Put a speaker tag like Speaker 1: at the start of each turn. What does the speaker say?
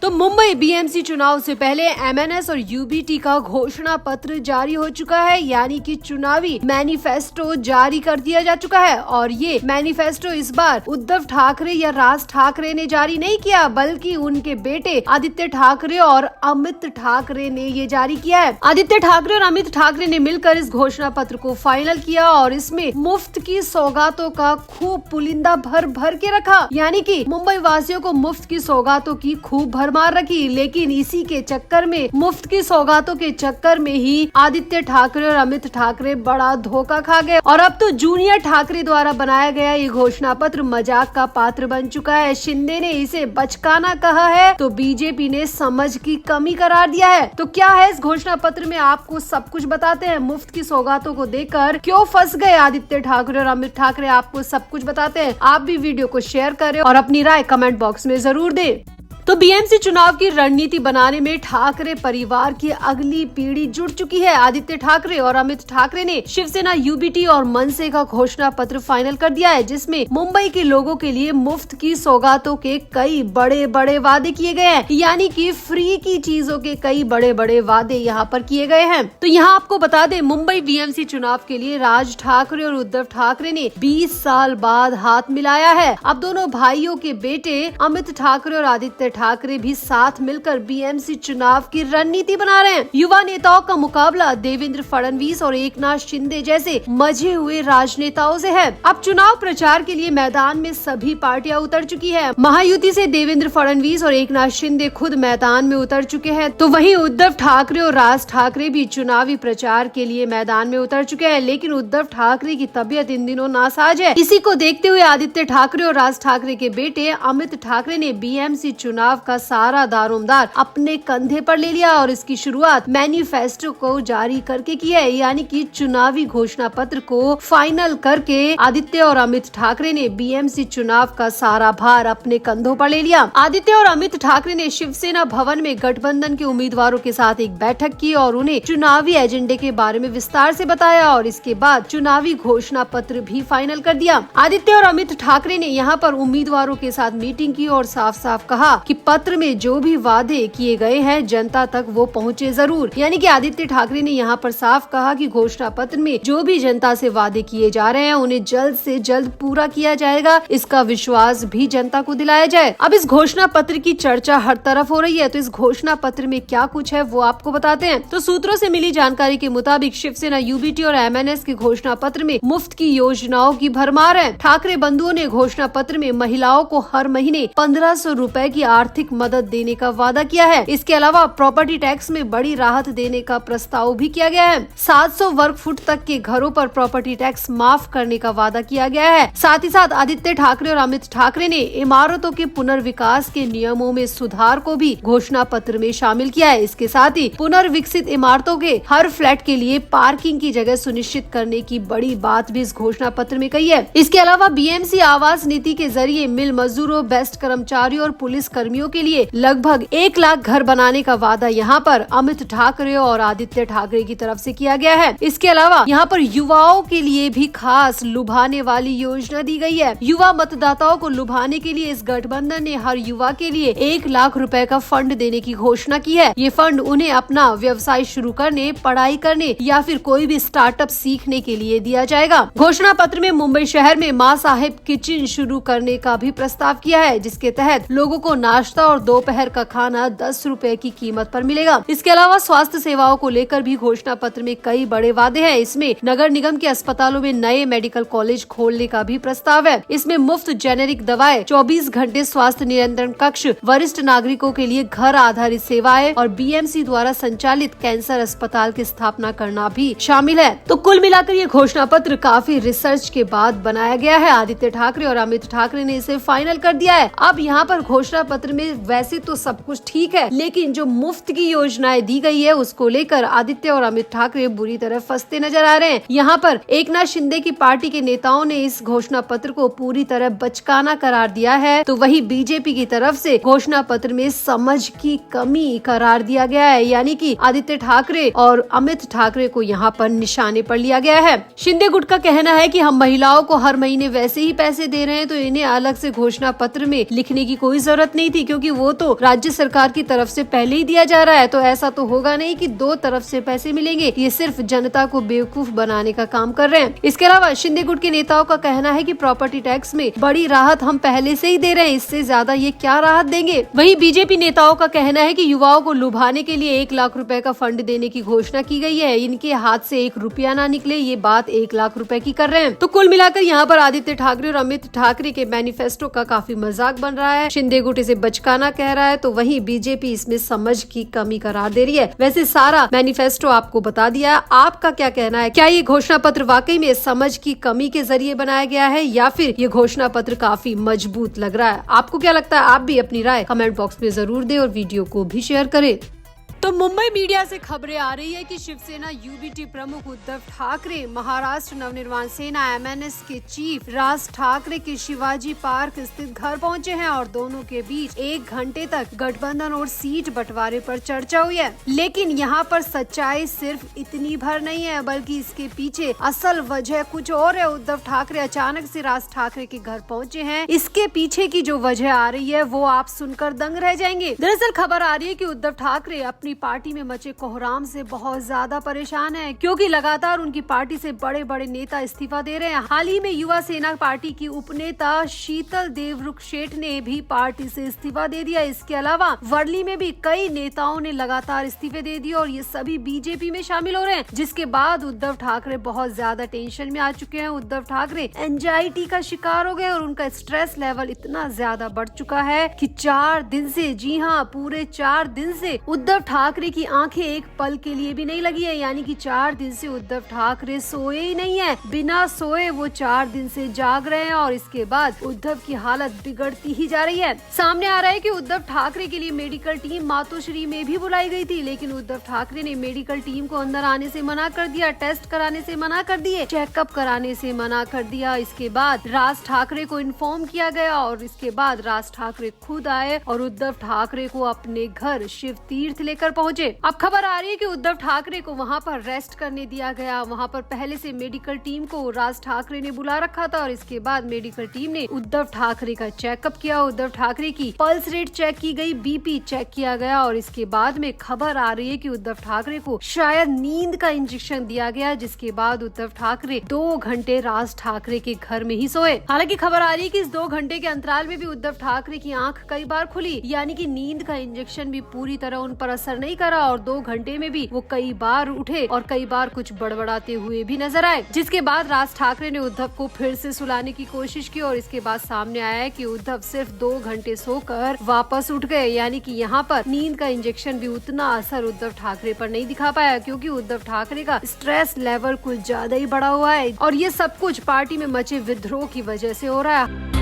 Speaker 1: तो मुंबई बीएमसी चुनाव से पहले एमएनएस और यूबीटी का घोषणा पत्र जारी हो चुका है, यानी कि चुनावी मैनिफेस्टो जारी कर दिया जा चुका है। और ये मैनिफेस्टो इस बार उद्धव ठाकरे या राज ठाकरे ने जारी नहीं किया, बल्कि उनके बेटे आदित्य ठाकरे और अमित ठाकरे ने ये जारी किया है। आदित्य ठाकरे और अमित ठाकरे ने मिलकर इस घोषणा पत्र को फाइनल किया और इसमें मुफ्त की सौगातों का खूब पुलिंदा भर भर के रखा, यानी कि मुंबई वासियों को मुफ्त की सौगातों की खूब भरमार रखी। लेकिन इसी के चक्कर में, मुफ्त की सौगातों के चक्कर में ही आदित्य ठाकरे और अमित ठाकरे बड़ा धोखा खा गए और अब तो जूनियर ठाकरे द्वारा बनाया गया ये घोषणा पत्र मजाक का पात्र बन चुका है। शिंदे ने इसे बचकाना कहा है तो बीजेपी ने समझ की कमी करार दिया है। तो क्या है इस घोषणा पत्र में, आपको सब कुछ बताते हैं। मुफ्त की सौगातों को देकर क्यों फंस गए आदित्य ठाकरे और अमित ठाकरे, आपको सब कुछ बताते हैं। आप भी वीडियो को शेयर करें और अपनी राय कमेंट बॉक्स में जरूर दें। तो बीएमसी चुनाव की रणनीति बनाने में ठाकरे परिवार की अगली पीढ़ी जुड़ चुकी है। आदित्य ठाकरे और अमित ठाकरे ने शिवसेना, यूबीटी और मनसे का घोषणा पत्र फाइनल कर दिया है, जिसमें मुंबई के लोगों के लिए मुफ्त की सौगातों के कई बड़े बड़े वादे किए गए हैं, यानी कि फ्री की चीजों के कई बड़े बड़े वादे यहाँ पर किए गए हैं। तो यहाँ आपको बता दें, मुंबई बीएमसी चुनाव के लिए राज ठाकरे और उद्धव ठाकरे ने 20 साल बाद हाथ मिलाया है। अब दोनों भाइयों के बेटे अमित ठाकरे और आदित्य ठाकरे भी साथ मिलकर बीएमसी चुनाव की रणनीति बना रहे हैं। युवा नेताओं का मुकाबला देवेंद्र फडणवीस और एकनाथ शिंदे जैसे मजे हुए राजनेताओं से है। अब चुनाव प्रचार के लिए मैदान में सभी पार्टियां उतर चुकी है। महायुति से देवेंद्र फडणवीस और एकनाथ शिंदे खुद मैदान में उतर चुके हैं, तो वहीं उद्धव ठाकरे और राज ठाकरे भी चुनावी प्रचार के लिए मैदान में उतर चुके हैं। लेकिन उद्धव ठाकरे की तबीयत इन दिनों नासाज है। इसी को देखते हुए आदित्य ठाकरे और राज ठाकरे के बेटे अमित ठाकरे ने बीएमसी चुनाव का सारा दारोमदार अपने कंधे पर ले लिया और इसकी शुरुआत मैनिफेस्टो को जारी करके की है, यानी कि चुनावी घोषणा पत्र को फाइनल करके आदित्य और अमित ठाकरे ने बीएमसी चुनाव का सारा भार अपने कंधों पर ले लिया। आदित्य और अमित ठाकरे ने शिवसेना भवन में गठबंधन के उम्मीदवारों के साथ एक बैठक की और उन्हें चुनावी एजेंडे के बारे में विस्तार से बताया और इसके बाद चुनावी घोषणा पत्र भी फाइनल कर दिया। आदित्य और अमित ठाकरे ने यहाँ पर उम्मीदवारों के साथ मीटिंग की और साफ साफ कहा कि पत्र में जो भी वादे किए गए हैं जनता तक वो पहुँचे जरूर, यानी कि आदित्य ठाकरे ने यहाँ पर साफ कहा कि घोषणा पत्र में जो भी जनता से वादे किए जा रहे हैं उन्हें जल्द से जल्द पूरा किया जाएगा, इसका विश्वास भी जनता को दिलाया जाए। अब इस घोषणा पत्र की चर्चा हर तरफ हो रही है, तो इस घोषणा पत्र में क्या कुछ है वो आपको बताते हैं। तो सूत्रों से मिली जानकारी के मुताबिक शिवसेना, यूबीटी और एमएनएस के घोषणा पत्र में मुफ्त की योजनाओं की भरमार है। ठाकरे बंधुओं ने घोषणा पत्र में महिलाओं को हर महीने 1500 रुपए की आर्थिक मदद देने का वादा किया है। इसके अलावा प्रॉपर्टी टैक्स में बड़ी राहत देने का प्रस्ताव भी किया गया है। 700 वर्ग फुट तक के घरों पर प्रॉपर्टी टैक्स माफ करने का वादा किया गया है। साथ ही साथ आदित्य ठाकरे और अमित ठाकरे ने इमारतों के पुनर्विकास के नियमों में सुधार को भी घोषणा पत्र में शामिल किया है। इसके साथ ही पुनर्विकसित इमारतों के हर फ्लैट के लिए पार्किंग की जगह सुनिश्चित करने की बड़ी बात भी इस घोषणा पत्र में कही है। इसके अलावा बीएमसी आवास नीति के जरिए मिल मजदूरों, बेस्ट कर्मचारियों और पुलिस कर्मियों के लिए लगभग 1 लाख घर बनाने का वादा यहाँ पर अमित ठाकरे और आदित्य ठाकरे की तरफ से किया गया है। इसके अलावा यहाँ पर युवाओं के लिए भी खास लुभाने वाली योजना दी गई है। युवा मतदाताओं को लुभाने के लिए इस गठबंधन ने हर युवा के लिए 1 लाख रुपए का फंड देने की घोषणा की है। ये फंड उन्हें अपना व्यवसाय शुरू करने, पढ़ाई करने या फिर कोई भी स्टार्टअप सीखने के लिए दिया जाएगा। घोषणा पत्र में मुंबई शहर में माँ साहेब किचन शुरू करने का भी प्रस्ताव किया है, जिसके तहत लोगों को नाश्ता और दोपहर का खाना 10 रुपए की कीमत पर मिलेगा। इसके अलावा स्वास्थ्य सेवाओं को लेकर भी घोषणा पत्र में कई बड़े वादे हैं। इसमें नगर निगम के अस्पतालों में नए मेडिकल कॉलेज खोलने का भी प्रस्ताव है। इसमें मुफ्त जेनेरिक दवाएं, 24 घंटे स्वास्थ्य नियंत्रण कक्ष, वरिष्ठ नागरिकों के लिए घर आधारित सेवाएं और बीएमसी द्वारा संचालित कैंसर अस्पताल की स्थापना करना भी शामिल है। तो कुल मिलाकर ये घोषणा पत्र काफी रिसर्च के बाद बनाया गया है। आदित्य ठाकरे और अमित ठाकरे ने इसे फाइनल कर दिया है। अब यहाँ पर घोषणा पत्र में वैसे तो सब कुछ ठीक है, लेकिन जो मुफ्त की योजनाएं दी गई है उसको लेकर आदित्य और अमित ठाकरे बुरी तरह फंसते नजर आ रहे हैं। यहाँ पर एकनाथ शिंदे की पार्टी के नेताओं ने इस घोषणा पत्र को पूरी तरह बचकाना करार दिया है, तो वही बीजेपी की तरफ से घोषणा पत्र में समझ की कमी करार दिया गया है, यानी कि आदित्य ठाकरे और अमित ठाकरे को यहाँ पर निशाने पर लिया गया है। शिंदे गुट का कहना है कि हम महिलाओं को हर महीने वैसे ही पैसे दे रहे हैं, तो इन्हें अलग से घोषणा पत्र में लिखने की कोई जरूरत नहीं थी, क्योंकि वो तो राज्य सरकार की तरफ से पहले ही दिया जा रहा है। तो ऐसा तो होगा नहीं कि दो तरफ से पैसे मिलेंगे। ये सिर्फ जनता को बेवकूफ बनाने का काम कर रहे हैं। इसके अलावा शिंदे गुट के नेताओं का कहना है कि प्रॉपर्टी टैक्स में बड़ी राहत हम पहले से ही दे रहे हैं, इससे ज्यादा ये क्या राहत देंगे। वहीं बीजेपी नेताओं का कहना है कि युवाओं को लुभाने के लिए 1 लाख रुपए का फंड देने की घोषणा की गई है। इनके हाथ से 1 रुपया ना निकले, ये बात 1 लाख रुपए की कर रहे हैं। तो कुल मिलाकर यहाँ पर आदित्य ठाकरे और अमित ठाकरे के मैनिफेस्टो का काफी मजाक बन रहा है। शिंदे गुट इसे बचकाना कह रहा है, तो वहीं बीजेपी इसमें समझ की कमी करार दे रही है। वैसे सारा मैनिफेस्टो आपको बता दिया, आपका क्या कहना है? क्या ये घोषणा पत्र वाकई में समझ की कमी के जरिए बनाया गया है या फिर ये घोषणा पत्र काफी मजबूत लग रहा है? आपको क्या लगता है? आप भी अपनी राय कमेंट बॉक्स में जरूर दें और वीडियो को भी शेयर करें। तो मुंबई मीडिया से खबरें आ रही है कि शिवसेना यूबीटी प्रमुख उद्धव ठाकरे महाराष्ट्र नवनिर्माण सेना एमएनएस के चीफ राज ठाकरे के शिवाजी पार्क स्थित घर पहुंचे हैं और दोनों के बीच 1 घंटे तक गठबंधन और सीट बंटवारे पर चर्चा हुई है। लेकिन यहाँ पर सच्चाई सिर्फ इतनी भर नहीं है, बल्कि इसके पीछे असल वजह कुछ और है। उद्धव ठाकरे अचानक से राज ठाकरे के घर पहुंचे हैं। इसके पीछे की जो वजह आ रही है वो आप सुनकर दंग रह जाएंगे। दरअसल खबर आ रही है कि उद्धव ठाकरे अपनी पार्टी में मचे कोहराम से बहुत ज्यादा परेशान है, क्योंकि लगातार उनकी पार्टी से बड़े बड़े नेता इस्तीफा दे रहे हैं। हाल ही में युवा सेना पार्टी की उपनेता शीतल देवरुख शेठ ने भी पार्टी से इस्तीफा दे दिया। इसके अलावा वर्ली में भी कई नेताओं ने लगातार इस्तीफे दे दिए और ये सभी बीजेपी में शामिल हो रहे हैं, जिसके बाद उद्धव ठाकरे बहुत ज्यादा टेंशन में आ चुके हैं। उद्धव ठाकरे एंजाइटी का शिकार हो गए और उनका स्ट्रेस लेवल इतना ज्यादा बढ़ चुका है कि 4 दिन से, जी हाँ पूरे 4 दिन से उद्धव ठाकरे की आंखें एक पल के लिए भी नहीं लगी है। यानी कि 4 दिन से उद्धव ठाकरे सोए ही नहीं है। बिना सोए वो 4 दिन से जाग रहे हैं और इसके बाद उद्धव की हालत बिगड़ती ही जा रही है। सामने आ रहा है कि उद्धव ठाकरे के लिए मेडिकल टीम मातोश्री में भी बुलाई गई थी, लेकिन उद्धव ठाकरे ने मेडिकल टीम को अंदर आने से मना कर दिया, टेस्ट कराने से मना कर दिए, चेकअप कराने से मना कर दिया। इसके बाद राज ठाकरे को इन्फॉर्म किया गया और इसके बाद राज ठाकरे खुद आए और उद्धव ठाकरे को अपने घर शिव तीर्थ लेकर पहुंचे। अब खबर आ रही है कि उद्धव ठाकरे को वहां पर रेस्ट करने दिया गया। वहां पर पहले से मेडिकल टीम को राज ठाकरे ने बुला रखा था और इसके बाद मेडिकल टीम ने उद्धव ठाकरे का चेकअप किया। उद्धव ठाकरे की पल्स रेट चेक की गई, बीपी चेक किया गया और इसके बाद में खबर आ रही है कि उद्धव ठाकरे को शायद नींद का इंजेक्शन दिया गया, जिसके बाद उद्धव ठाकरे 2 घंटे राज ठाकरे के घर में ही सोए। हालांकि खबर आ रही है कि इस 2 घंटे के अंतराल में भी उद्धव ठाकरे की आंख कई बार खुली, यानी कि नींद का इंजेक्शन भी पूरी तरह उन पर असर नहीं करा और 2 घंटे में भी वो कई बार उठे और कई बार कुछ बड़बड़ाते हुए भी नजर आए। जिसके बाद राज ठाकरे ने उद्धव को फिर से सुलाने की कोशिश की और इसके बाद सामने आया है कि उद्धव सिर्फ 2 घंटे सोकर वापस उठ गए। यानी कि यहाँ पर नींद का इंजेक्शन भी उतना असर उद्धव ठाकरे पर नहीं दिखा पाया, क्योंकि उद्धव ठाकरे का स्ट्रेस लेवल कुछ ज्यादा ही बढ़ा हुआ है और ये सब कुछ पार्टी में मचे विद्रोह की वजह से हो रहा है।